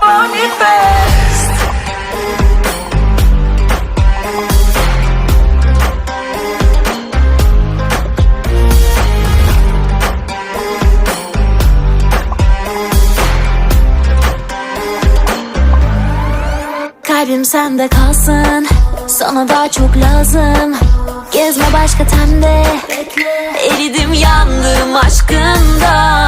manifest. Kalbim sende kalsın, sana daha çok lazım. Gezme başka tende, eridim yandım aşkından.